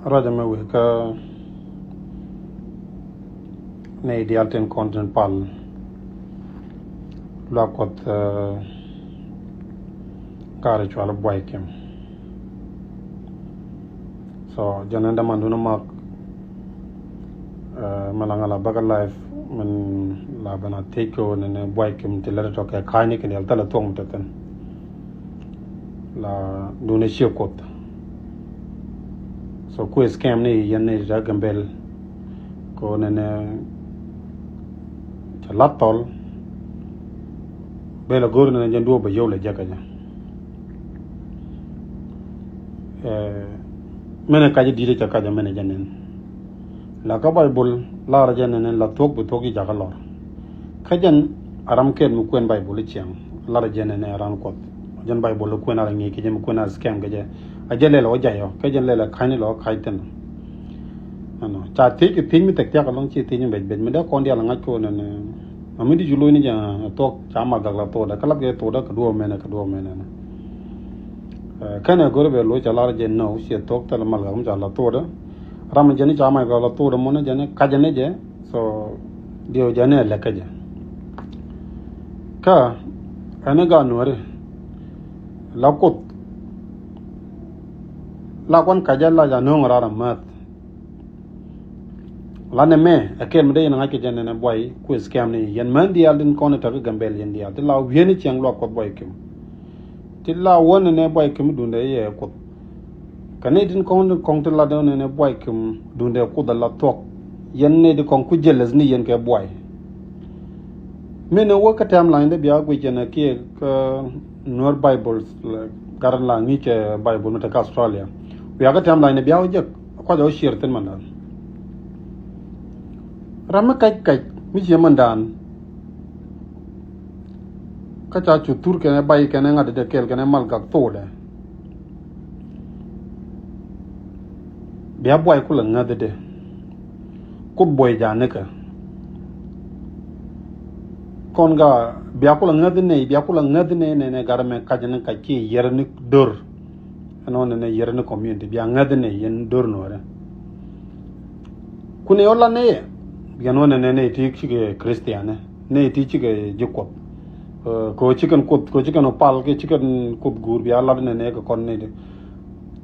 Raja me we ka ne ideal ten content pal la kot kare chwala boy kem. So jananda manduna mak malangala baga life men la bana teko ne boy kem tilata to ka khani ken yal tala tong taten la dune shekot. So ku scam ni yanne ja gambel ko ne chalatol bela gorna ne jandu ba yow la jakaja mene kaji dire cha kaja mene janen la ka bible la ra janen la tok bu togi jagalor kajan aram ken mu kwen bible chiang la ra janen ran kot jan bible ko na ngi ki jëm ko na scam gaje ajele lo jayo kajan le la khani lo khaiten ano cha ti ki tin mi tek ya ka long chi tin be me da kon dia la ngak ko ne amidi julo ni ja tok chama gagla to da kalab ge to da ka do mena kana gorbe lo chalar je no sie tok tal mal gam jala to da ram jeni chama gagla to da mon jene kajane je so dio jane la kaja ka ana ga nore la kot la kon kajalla ja no ngara mat lane me akem de na ngake jene na boy ku scam ni yen man dial din kono ta gambel yen dial la wieni chiang lo ko boy kim tilla won ne boy kim dunde ye ko kane din kono kong tilla don ne boy kim dunde ko dalla tok yen ne di kon ku jeles ni yen ke boy me ne wo ka tam line de biya gu jene ke ka nor bibles garan la ni ke bible meta ka australia biya ka tam line biya je ko do share ten man rama kaj mi je mandan ka cha chu tur ke ne bai ke ne ngade de kel ke ne mal gak to de bia boy ku la ngade de ku boy ja ne ka kon ga bia ku la ngade ne garame ka jene ka ki yer ni dor ano ne yer ni community bia ngade ne yen dor no re ku ne ola ne biano ne ti chige christiane ne ti chige jikop ko chicken opal ke chicken kut gur bi ala ne ko kon ne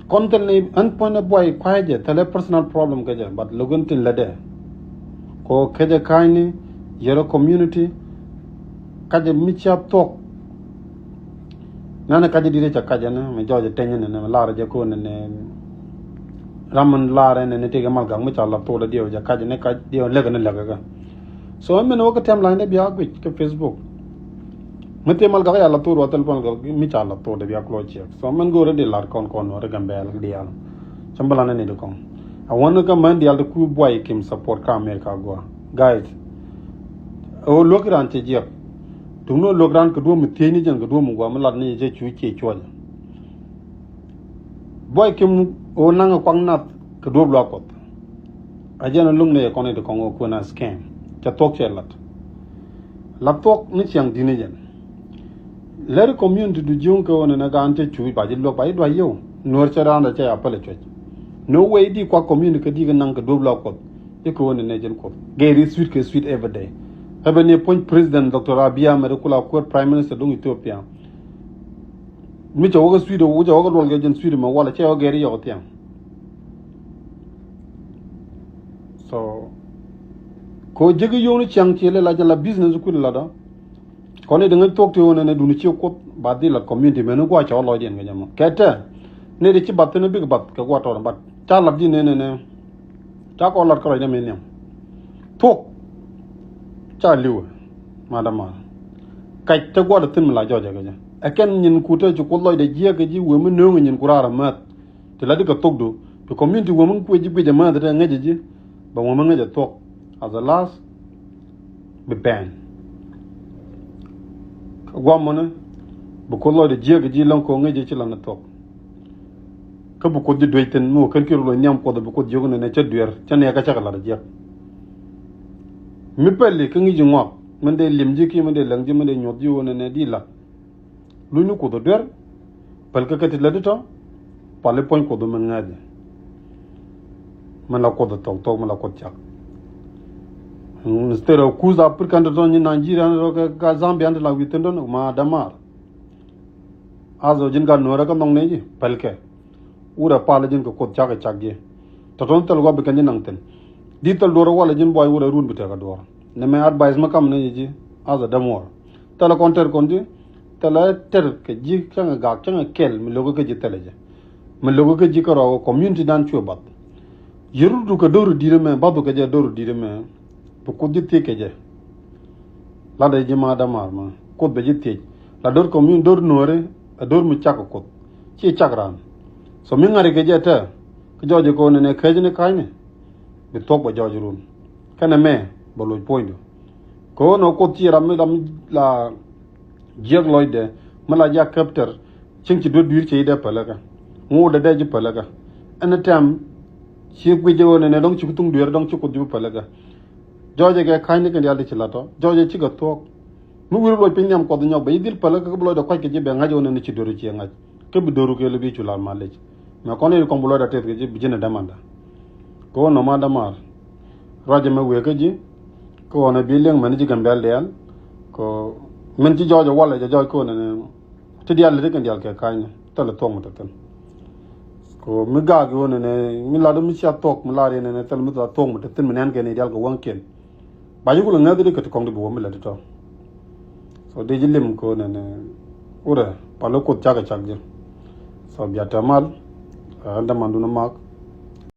content ne an point boy kwaje tele personal problem ke but logun tin lade ko keje kaini yero community kaje micha tok nana kaje dire cha kaje ne me joje tenye ne la je ko ne raman laare ne tege mal gang mi chala to da dio ja kaje ne ka dio lega ne lega ga so men wo ka tem line bi agwi ke facebook mete mal ga ya la to ro tel pon ga mi chala to da bi aklo chi so men go re de lar kon no re gambe al di al chambala ne de kon I want to come and the ku boy kim support ka america go guys o lokran te je tuno lokran ko do mi teni jan ko do mu go ma lat ne je chu che chol boy kim o nanga kwang nat ke do blokot ajana lung ne ko ne de kongo ko na scam cha tok che la tok ni chiang dine jen le community du jung ko ne na ga ante chui ba ji lok ba do yo nor cha ran da cha apale che no way di kwa community ke di ga nang ke do blokot e ko ne jen ko geri sweet every day habe ne point president dr abiy ahmed kula ko prime minister dung ethiopia mi cha woga sweet wo ja woga dol ga jen sweet ma wala che geri yo tiang so ko jegi yoni chang chele la jala business ku la da ko ne de tok to ne du ni chi ko ba di la community menu ko cha lo den ga jam kete ne de chi bat ne big bat ka ko to bat cha la di ne cha ko la ko ne men tok cha liu madama kai ta go da tin la jo ja ga aken nyin ku te ko lo de je ga ji we mu no nyin ku ra mat te la di ka tok do to community wo mun ku ji be jama da ngaje ji ba wo mun ngaje tok as a last be ban gwamona bu ko lo de je ga ji lan ko ngaje ci lan tok ka bu ko di doyten mo kan kiro lo nyam ko da bu ko jogo ne ca duer ca ne ka ca la je mi pelle ka ngi ji ngok man de lim ji ki man de lang ji man de nyot ji wona ne di la lu ñu ko do der pel ka kati la de to pale poñ ko do man ngade man la ko da tok man la ko chak instead of kuza african to ni Nigeria ro ka Zambia la witendo ma damar azo jin ga nora ka nong ne ji palke ura pala jin ko chak chak je to ton tel go be kan nang ten di tel do wala jin boy ura run bita ka do ne me advice ma kam ne ji azo damor tala counter kon ji tala ter ke ji ka ga ka kel mi logo ke ji tele je mi logo ke ji ko ro community dan chu bat yeru du ka do dire me badu ke je do dire me to ko ji te ke je la de ji ma damar ma ko be ji te la dor community dor nore ador mu chak ko chi chakran so mi ngari ke jeta ke joje ko ne ke ne kai ne be tok ba joje run kana me bolo point ko no ko ti ram la jeg loide mala ja capteur cin ci do dur ci de palaga mu da de palaga an tam ci ku je wona ne dong ci tung dur dong ci ko ju palaga joje ke kai ne ke yalla ci lato joje ci ga tok mu wuro lo pe ñam ko do ñok ba yidil palaga ko lo do ko ke je be ngajo ne ci doru ci ngaj ke bi doru ke le bi ci la ma le mais ko ne ko mbulo da tet ke je bi jene demanda ko no ma damar raje ma we ke ji ko na bi leng man ji gambel del ko men ci jojo wala jojo ko ne ti yalla de kan yalla ke kay tala tong ta tan ko mi ga go ne mi la do mi sia tok mi la re ne tal mi ta tong ta tan mi nan ke ne yalla ko wanken ba yu ko nga de ko ko de bo mi la to so de jilim ko ne ura palo ko chaga chagje so biata mal anda manduna mak